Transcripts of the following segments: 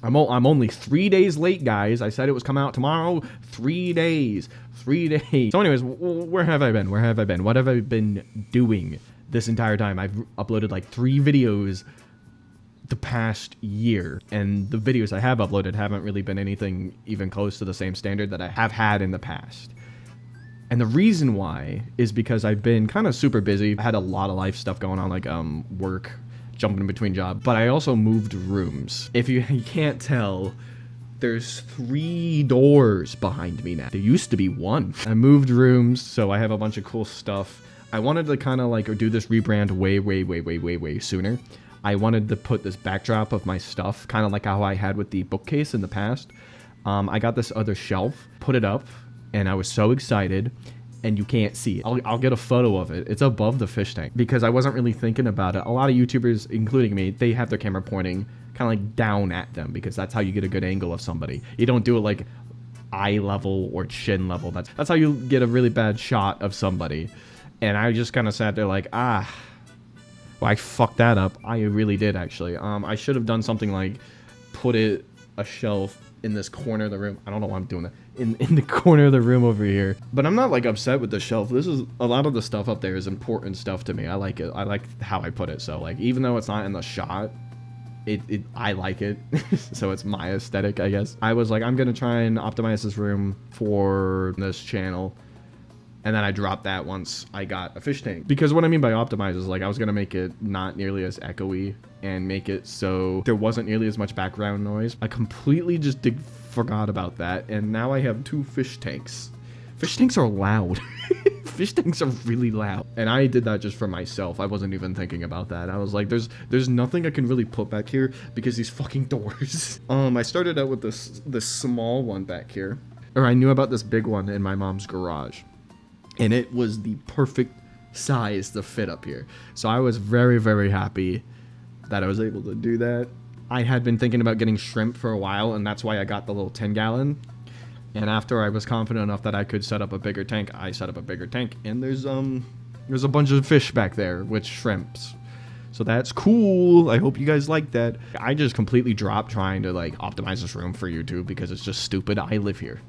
I'm only 3 days late, guys. I said it was coming out tomorrow. 3 days. 3 days. So anyways, where have I been? Where have I been? What have I been doing this entire time? I've uploaded like 3 videos the past year, and the videos I have uploaded haven't really been anything even close to the same standard that I have had in the past. And the reason why is because I've been kind of super busy. I had a lot of life stuff going on, like work, jumping between jobs, but I also moved rooms. If you can't tell, there's 3 doors behind me now. There used to be 1. I moved rooms, so I have a bunch of cool stuff. I wanted to kind of like do this rebrand way sooner. I wanted to put this backdrop of my stuff, kind of like how I had with the bookcase in the past. I got this other shelf, put it up, and I was so excited, and you can't see it. I'll get a photo of it. It's above the fish tank because I wasn't really thinking about it. A lot of YouTubers, including me, they have their camera pointing kind of like down at them because that's how you get a good angle of somebody. You don't do it like eye level or chin level. That's how you get a really bad shot of somebody. And I just kind of sat there like, well, I fucked that up. I really did, actually. I should have done something like put a shelf in this corner of the room. I don't know why I'm doing that. In the corner of the room over here. But I'm not like upset with the shelf. This is a lot of the stuff up there is important stuff to me. I like it. I like how I put it. So like even though it's not in the shot, I like it. So it's my aesthetic, I guess. I was like, I'm gonna try and optimize this room for this channel. And then I dropped that once I got a fish tank. Because what I mean by optimize is like I was going to make it not nearly as echoey and make it so there wasn't nearly as much background noise. I completely just forgot about that. And now I have 2 fish tanks. Fish tanks are loud. Fish tanks are really loud. And I did that just for myself. I wasn't even thinking about that. I was like, there's nothing I can really put back here because these fucking doors. I started out with this small one back here. Or I knew about this big one in my mom's garage. And it was the perfect size to fit up here. So I was very, very happy that I was able to do that. I had been thinking about getting shrimp for a while, and that's why I got the little 10-gallon. And after I was confident enough that I could set up a bigger tank, I set up a bigger tank. And there's a bunch of fish back there with shrimps. So that's cool. I hope you guys like that. I just completely dropped trying to like optimize this room for YouTube because it's just stupid. I live here.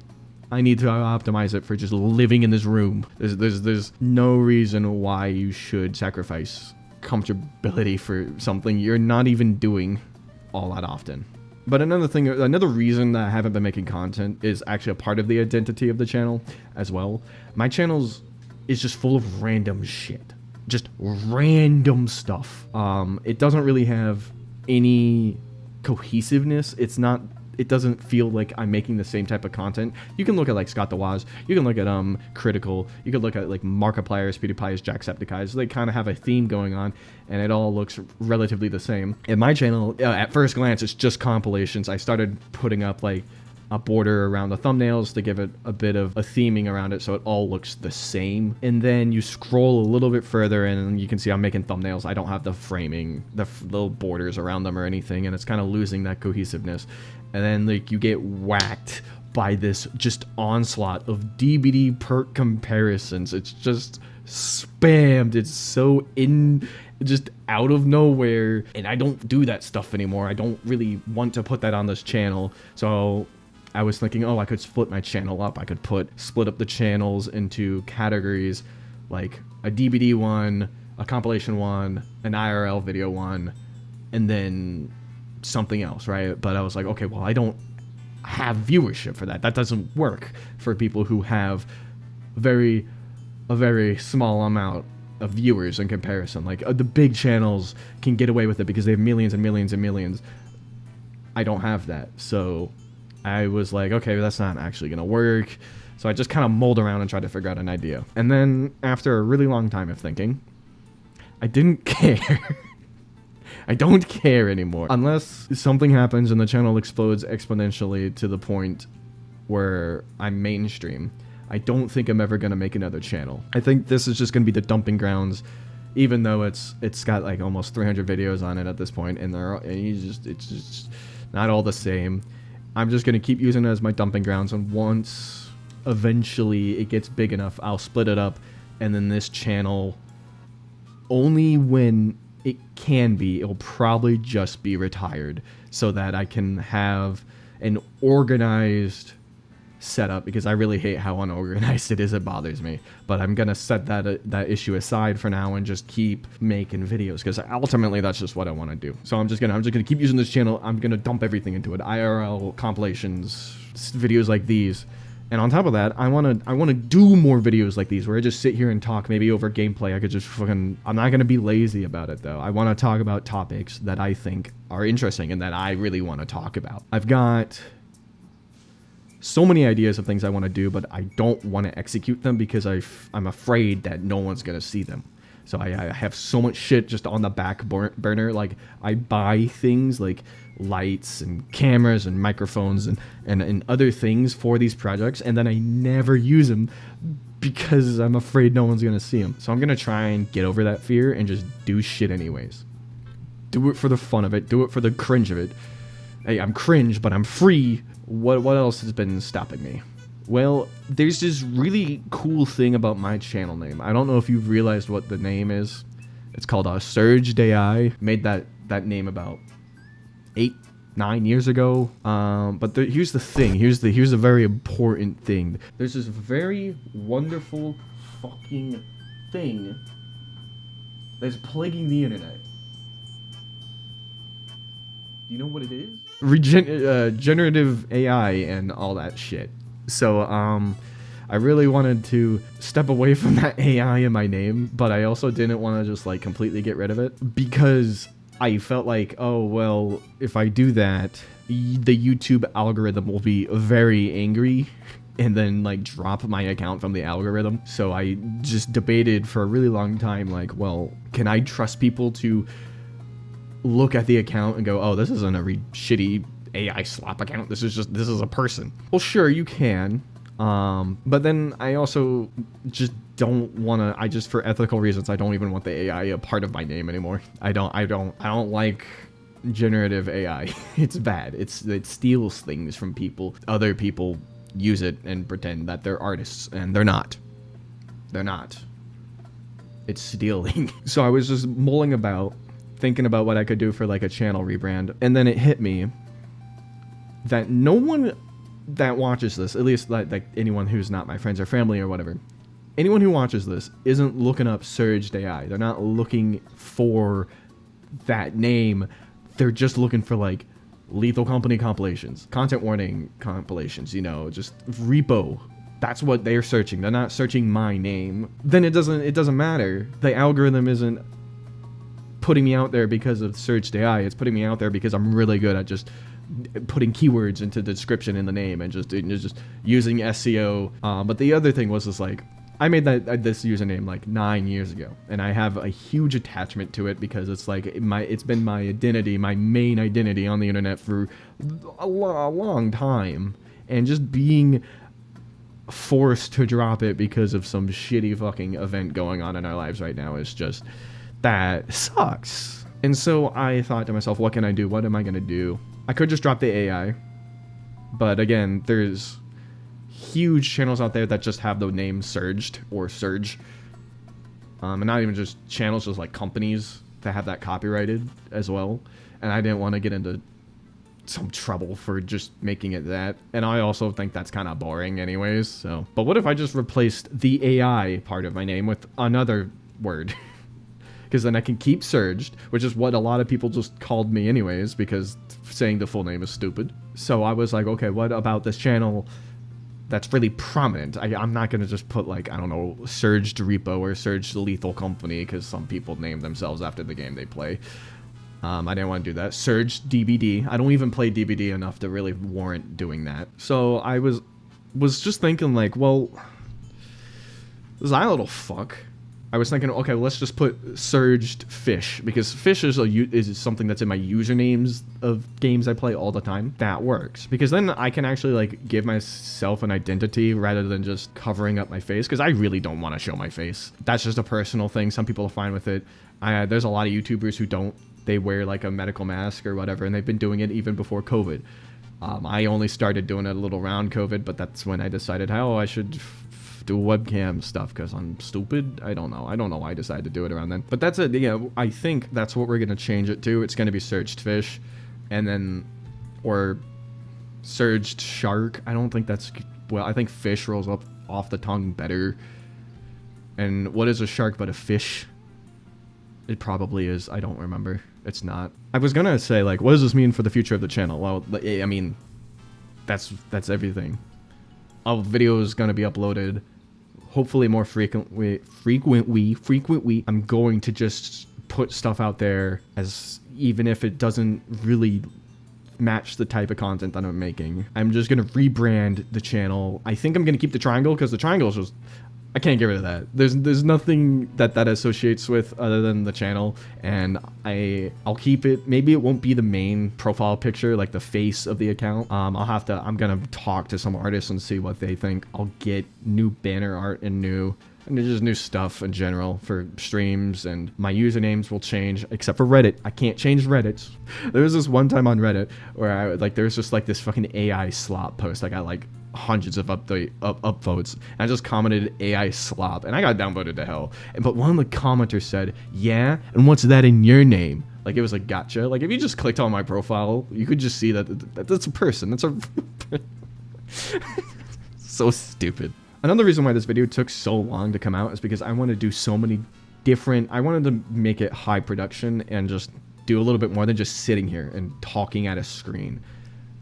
I need to optimize it for just living in this room. There's no reason why you should sacrifice comfortability for something you're not even doing all that often. But another reason that I haven't been making content is actually a part of the identity of the channel as well. My channel is just full of random shit. Just random stuff. It doesn't really have any cohesiveness. It doesn't feel like I'm making the same type of content. You can look at like Scott the Waz, you can look at Critical, you could look at like Markiplier's, PewDiePie's, Jacksepticeye's. They kind of have a theme going on, and it all looks relatively the same. In my channel, at first glance, it's just compilations. I started putting up like a border around the thumbnails to give it a bit of a theming around it so it all looks the same. And then you scroll a little bit further and you can see I'm making thumbnails. I don't have the framing, the little borders around them or anything, and it's kind of losing that cohesiveness. And then like you get whacked by this just onslaught of DBD perk comparisons. It's just spammed. It's so just out of nowhere, and I don't do that stuff anymore. I don't really want to put that on this channel. So I was thinking, oh, I could split my channel up. I could split up the channels into categories like a DBD one, a compilation one, an IRL video one, and then something else, right? But I was like, okay, well, I don't have viewership for that. That doesn't work for people who have a very small amount of viewers in comparison. Like the big channels can get away with it because they have millions and millions and millions. I don't have that. So I was like, okay, that's not actually gonna work. So I just kind of mulled around and tried to figure out an idea. And then after a really long time of thinking, I didn't care. I don't care anymore. Unless something happens and the channel explodes exponentially to the point where I'm mainstream, I don't think I'm ever gonna make another channel. I think this is just gonna be the dumping grounds, even though it's got like almost 300 videos on it at this point, and it's just not all the same. I'm just gonna keep using it as my dumping grounds, and once eventually it gets big enough, I'll split it up, and then this channel, only when it can be. It'll probably just be retired so that I can have an organized setup, because I really hate how unorganized it is. It bothers me. But I'm gonna set that issue aside for now and just keep making videos, because ultimately that's just what I want to do. So I'm just gonna keep using this channel. I'm gonna dump everything into it. IRL compilations, videos like these. And on top of that, I wanna do more videos like these where I just sit here and talk, maybe over gameplay. I could just I'm not gonna be lazy about it though. I want to talk about topics that I think are interesting and that I really want to talk about. I've got so many ideas of things I want to do, but I don't want to execute them because I'm afraid that no one's gonna see them. So I have so much shit just on the back burner. Like, I buy things like lights and cameras and microphones and other things for these projects, and then I never use them because I'm afraid no one's gonna see them. So I'm gonna try and get over that fear and just do shit anyways. Do it for the fun of it. Do it for the cringe of it. Hey, I'm cringe, but I'm free. What else has been stopping me? Well, there's this really cool thing about my channel name. I don't know if you've realized what the name is. It's called Surged AI. Made that name about 8-9 years ago. But here's the thing. Here's a very important thing. There's this very wonderful fucking thing that's plaguing the internet. Do you know what it is? Generative AI and all that shit. So, I really wanted to step away from that AI in my name, but I also didn't want to just, like, completely get rid of it, because I felt like, oh, well, if I do that, the YouTube algorithm will be very angry and then, like, drop my account from the algorithm. So I just debated for a really long time, like, well, can I trust people to look at the account and go, oh, this isn't a shitty AI slap account. This is a person. Well, sure, you can. But then I also just don't want to, for ethical reasons, I don't even want the AI a part of my name anymore. I don't like generative AI. It's bad. It steals things from people. Other people use it and pretend that they're artists, and they're not. They're not. It's stealing. So I was just mulling about, thinking about what I could do for, like, a channel rebrand, and then it hit me that no one that watches this, at least like anyone who's not my friends or family or whatever, anyone who watches this isn't looking up Surged AI. They're not looking for that name. They're just looking for, like, Lethal Company compilations, content warning compilations, you know, just repo. That's what they're searching. They're not searching my name. Then it doesn't matter. The algorithm isn't putting me out there because of Surged AI. It's putting me out there because I'm really good at just putting keywords into the description in the name and just using SEO. But the other thing was, like, I made this username like 9 years ago, and I have a huge attachment to it because it's like it's been my identity, my main identity on the internet for a long time, and just being forced to drop it because of some shitty fucking event going on in our lives right now is just, that sucks. And so I thought to myself, what can I do? What am I gonna do? I could just drop the AI, but again, there's huge channels out there that just have the name Surged or Surge, and not even just channels, just like companies that have that copyrighted as well. And I didn't want to get into some trouble for just making it that, and I also think that's kind of boring anyways. So, but what if I just replaced the AI part of my name with another word? Because then I can keep Surged, which is what a lot of people just called me anyways, because saying the full name is stupid. So I was like, okay, what about this channel that's really prominent? I'm not going to just put, like, I don't know, Surged Repo or Surged Lethal Company, because some people name themselves after the game they play. I didn't want to do that. Surged DBD. I don't even play DBD enough to really warrant doing that. So I was just thinking, like, well, this little fuck. I was thinking, okay, let's just put Surged Fish, because Fish is something that's in my usernames of games I play all the time. That works, because then I can actually, like, give myself an identity rather than just covering up my face, because I really don't want to show my face. That's just a personal thing. Some people are fine with it. There's a lot of YouTubers who don't. They wear, like, a medical mask or whatever, and they've been doing it even before COVID. I only started doing it a little around COVID, but that's when I decided, oh, I should do webcam stuff because I'm stupid. I don't know why I decided to do it around then, but that's it. Yeah, I think that's what we're gonna change it to. It's gonna be surged fish, and then or surged shark. I don't think that's, well, I think fish rolls up off the tongue better. And what is a shark but a fish? It probably is. I don't remember. It's not. I was gonna say, like, what does this mean for the future of the channel? Well, I mean, that's everything. All video is gonna be uploaded, hopefully more frequently. I'm going to just put stuff out there, as even if it doesn't really match the type of content that I'm making. I'm just gonna rebrand the channel. I think I'm gonna keep the triangle because the triangle is just, I can't get rid of that. There's nothing that associates with other than the channel, and I'll keep it. Maybe it won't be the main profile picture, like the face of the account. I'm gonna talk to some artists and see what they think. I'll get new banner art and just new stuff in general for streams, and my usernames will change, except for Reddit. I can't change Reddit. There was this one time on Reddit where there was just like this fucking AI slop post. I got like hundreds of upvotes, and I just commented AI slop, and I got downvoted to hell. But one of the commenters said, "Yeah, and what's that in your name?" Like, it was like, gotcha. Like, if you just clicked on my profile, you could just see that that's a person. That's a so stupid. Another reason why this video took so long to come out is because I want to do so many different, I wanted to make it high production and just do a little bit more than just sitting here and talking at a screen.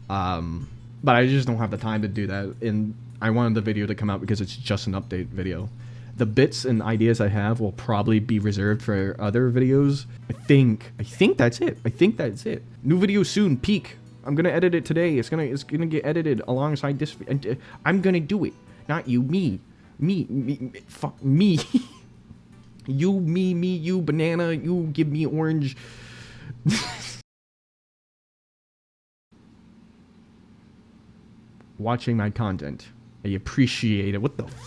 But I just don't have the time to do that, and I wanted the video to come out because it's just an update video. The bits and ideas I have will probably be reserved for other videos. I think that's it. I think that's it. New video soon, peak. I'm gonna edit it today. It's gonna get edited alongside this. I'm gonna do it. Not you, me, fuck me. You, me, you, banana, you give me orange. Watching my content. I appreciate it. What the